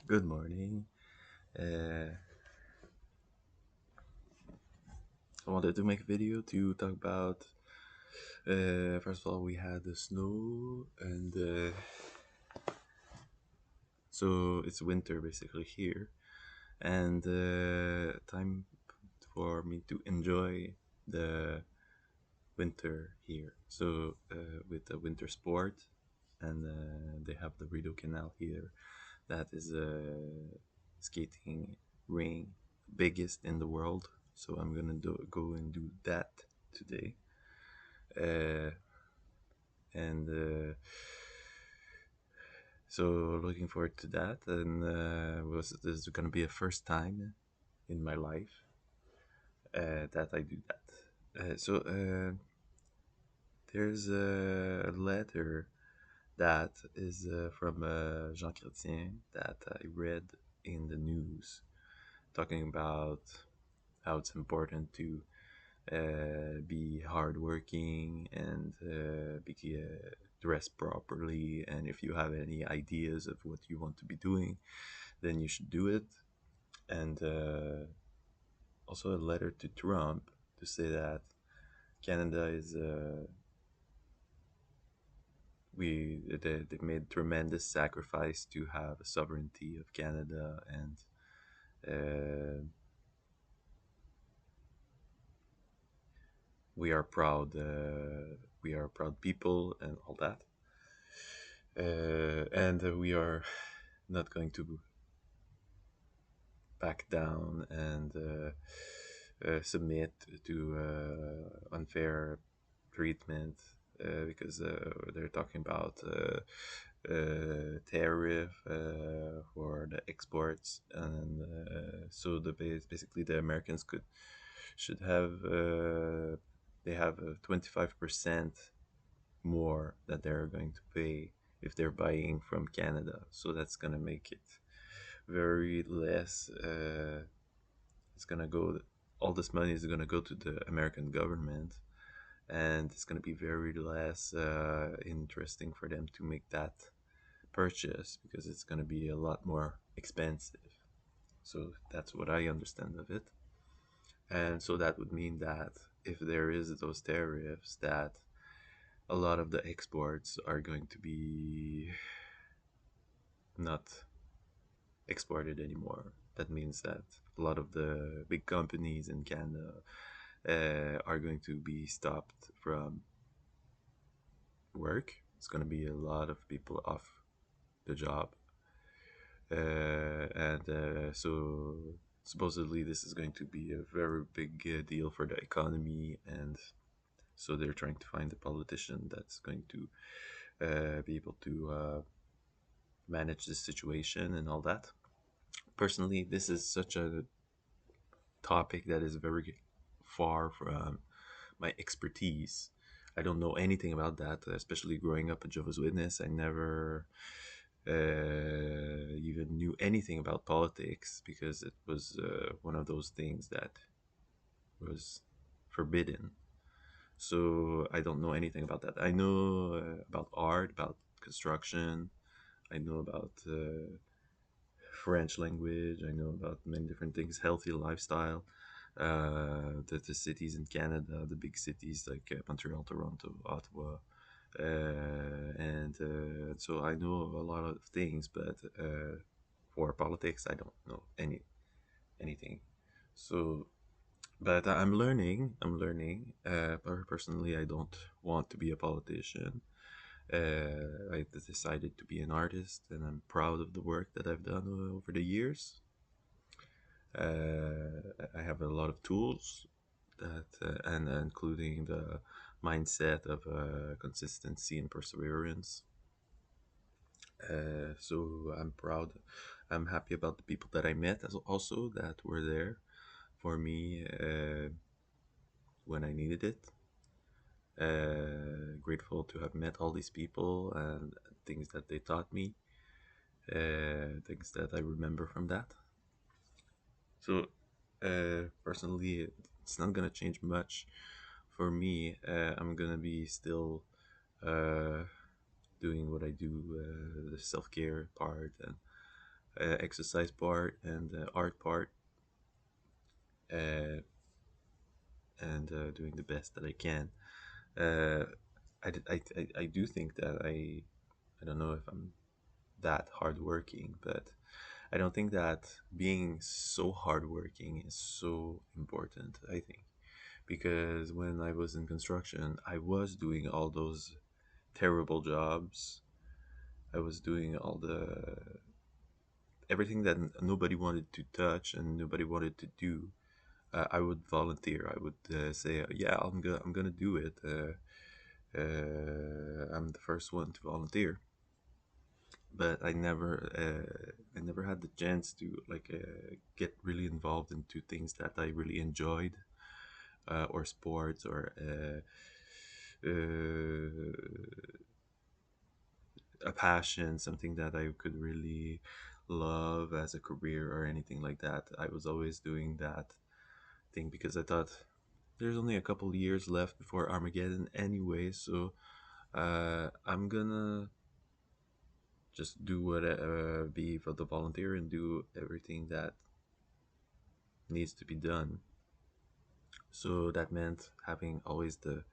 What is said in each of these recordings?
Good morning. Uh, I wanted to make a video to talk about. First of all, we had the snow, and so it's winter basically here, and time for me to enjoy the winter here. So with the winter sport, and they have the Rideau Canal here, that is a skating ring, biggest in the world. So I'm gonna go and do that today, uh, and so looking forward to that. And was this is gonna be a first time in my life that I do that. There's a letter that is from Jean Chretien that I read in the news, talking about how it's important to be hardworking and be dressed properly. And if you have any ideas of what you want to be doing, then you should do it. And also a letter to Trump to say that Canada is they made tremendous sacrifice to have a sovereignty of Canada, and uh, we are proud. We are proud people and all that. And we are not going to back down and submit to unfair treatment because they're talking about tariff for the exports, and so basically the Americans could should have they have 25% more that they're going to pay if they're buying from Canada. So that's gonna make it very less. It's gonna go. All this money is gonna go to the American government, and it's gonna be very less interesting for them to make that purchase because it's gonna be a lot more expensive. So that's what I understand of it, and so that would mean that if there is those tariffs, that a lot of the exports are going to be not exported anymore. That means that a lot of the big companies in Canada are going to be stopped from work. It's going to be a lot of people off the job. And so supposedly this is going to be a very big deal for the economy. And so they're trying to find a politician that's going to be able to manage this situation and all that. Personally, this is such a topic that is very far from my expertise. I don't know anything about that, especially growing up a Jehovah's Witness. I never even knew anything about politics because it was one of those things that was forbidden. So I don't know anything about that. I know about art, about construction. I know about French language. I know about many different things, healthy lifestyle. The cities in Canada, the big cities like Montreal, Toronto, Ottawa, and so I know a lot of things, but for politics, I don't know anything. So, but I'm learning. I'm learning. Personally, I don't want to be a politician. I decided to be an artist, and I'm proud of the work that I've done over the years. I have a lot of tools that, and including the mindset of consistency and perseverance. So I'm proud. I'm happy about the people that I met, as also that were there for me when I needed it. Grateful to have met all these people and things that they taught me, things that I remember from that. So, personally, it's not gonna change much for me. I'm gonna be still uh, doing what I do, the self care part, and exercise part and the art part, uh, and doing the best that I can. Uh, I do think that I don't know if I'm that hardworking, but I don't think that being so hardworking is so important. I think because when I was in construction, I was doing all those terrible jobs. I was doing all the everything that nobody wanted to touch and nobody wanted to do. I would volunteer. I would say, "Yeah, I'm gonna do it. I'm the first one to volunteer." But I never had the chance to like get really involved into things that I really enjoyed, or sports, or a passion, something that I could really love as a career or anything like that. I was always doing that thing because I thought there's only a couple years left before Armageddon anyway, so I'm gonna just do what be for the volunteer and do everything that needs to be done. So that meant having always the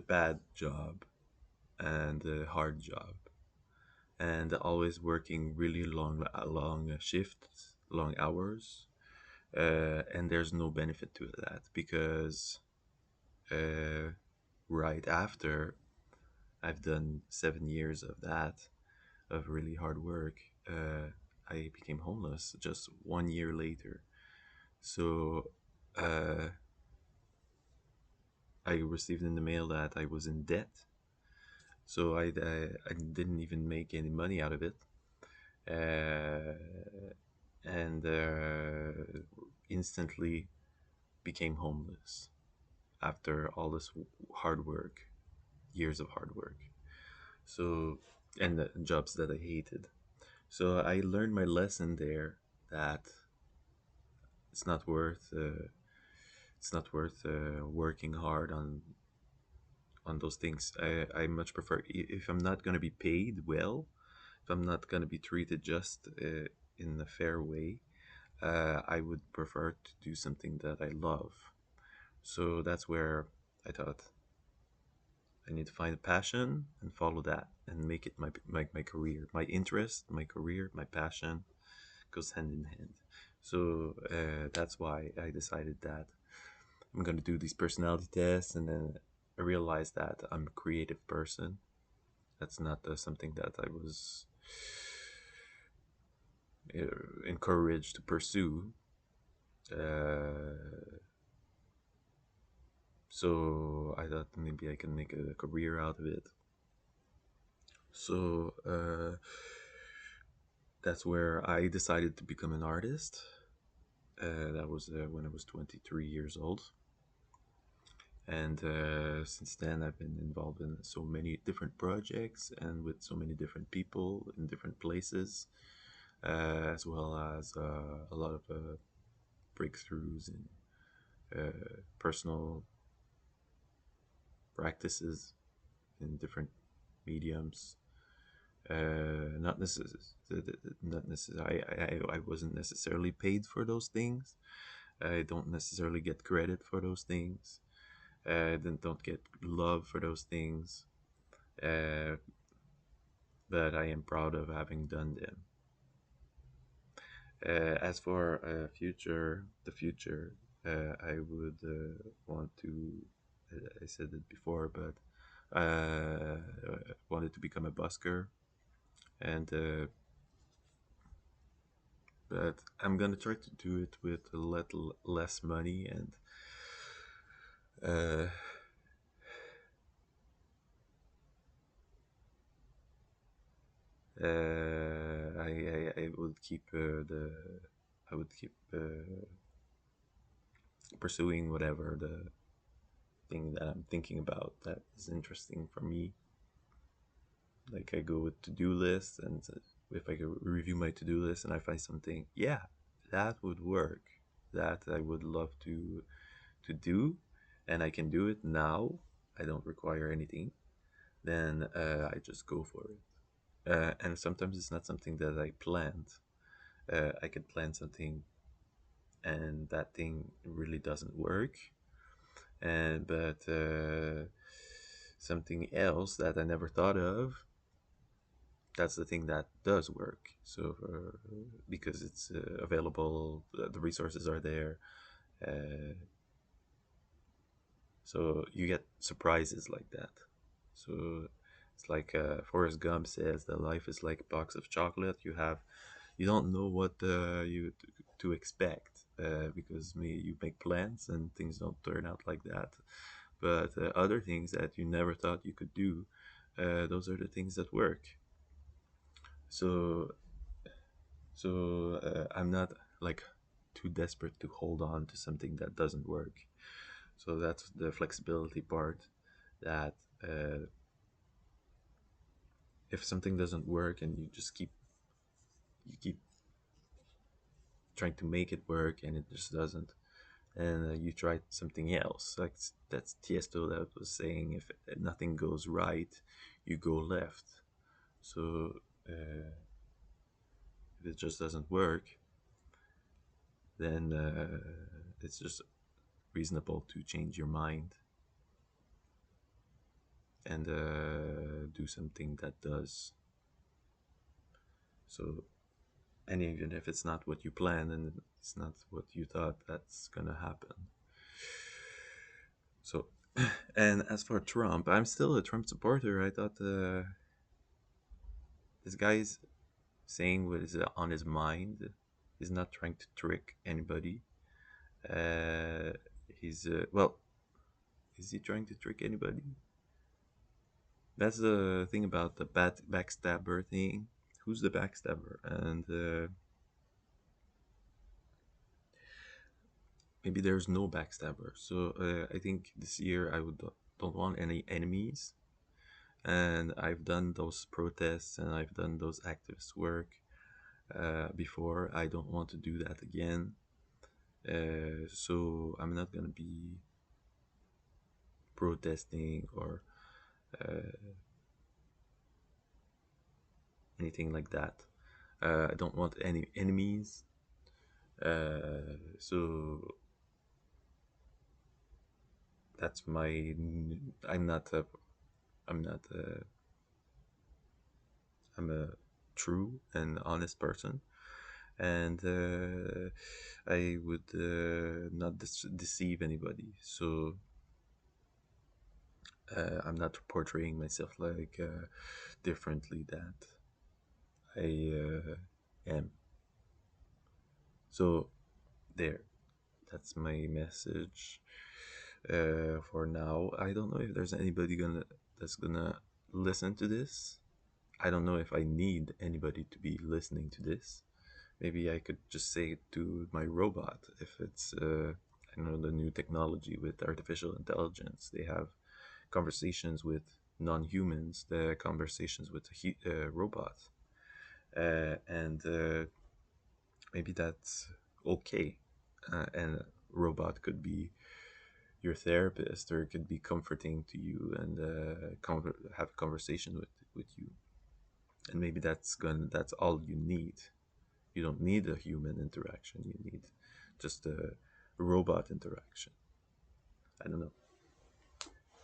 bad job and the hard job, and always working really long shifts, long hours, and there's no benefit to that because uh, right after I've done 7 years of that, of really hard work, I became homeless just 1 year later. So uh, I received in the mail that I was in debt. So I didn't even make any money out of it. And instantly became homeless after all this hard work, years of hard work. So, and the jobs that I hated. So I learned my lesson there that it's not worth working hard on those things. I much prefer if I'm not gonna be paid well, if I'm not gonna be treated just in a fair way, I would prefer to do something that I love. So that's where I thought I need to find a passion and follow that and make it my career. My interest, my career, my passion goes hand in hand. So that's why I decided that I'm going to do these personality tests, and then I realized that I'm a creative person. That's not something that I was encouraged to pursue. Uh, so I thought maybe I can make a career out of it. So that's where I decided to become an artist. That was when I was 23 years old. And since then, I've been involved in so many different projects and with so many different people in different places, as well as a lot of breakthroughs in personal practices in different mediums. Not necessarily, not necessarily. I wasn't necessarily paid for those things. I don't necessarily get credit for those things. Then don't get love for those things. Uh, but I am proud of having done them. As for the future, I would want to. I said it before, but wanted to become a busker, and but I'm gonna try to do it with a little less money and uh, I would keep the I would keep pursuing whatever the thing that I'm thinking about that is interesting for me. Like I go with to-do lists, and if I could review my to-do list and I find something, yeah, that would work, that I would love to do, and I can do it now. I don't require anything. Then I just go for it. and sometimes it's not something that I planned. I could plan something, and that thing really doesn't work, and but something else that I never thought of, that's the thing that does work. So because it's available, the resources are there, uh, so you get surprises like that. So it's like Forrest Gump says that life is like a box of chocolate. You don't know what to expect, because you make plans and things don't turn out like that. But other things that you never thought you could do, those are the things that work. So I'm not like too desperate to hold on to something that doesn't work. So that's the flexibility part. That if something doesn't work and you keep trying to make it work and it just doesn't, and you try something else. Like that's Tiesto that was saying, if nothing goes right, you go left. So if it just doesn't work, then it's just reasonable to change your mind and do something that does. So, and even if it's not what you planned and it's not what you thought that's gonna happen. So, and as for Trump, I'm still a Trump supporter. I thought this guy's saying what is on his mind. He's not trying to trick anybody. Uh, he's well, is he trying to trick anybody? That's the thing about the backstabber thing. Who's the backstabber? And maybe there's no backstabber. So I think this year I would don't want any enemies. And I've done those protests and I've done those activist work before. I don't want to do that again. So I'm not gonna be protesting or uh, anything like that. I don't want any enemies. So that's my. I'm not a. I'm not a. I'm a true and honest person, and I would not deceive anybody. So I'm not portraying myself like differently that I am. So there, that's my message for now. I don't know if there's anybody gonna that's gonna listen to this. I don't know if I need anybody to be listening to this. Maybe I could just say it to my robot if it's I know the new technology with artificial intelligence. They have conversations with non-humans, the conversations with robots, and maybe that's okay. And a robot could be your therapist, or it could be comforting to you and have a conversation with you. And maybe that's all you need. You don't need a human interaction. You need just a robot interaction. I don't know.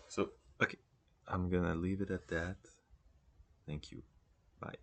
So okay, I'm gonna leave it at that. Thank you. Bye.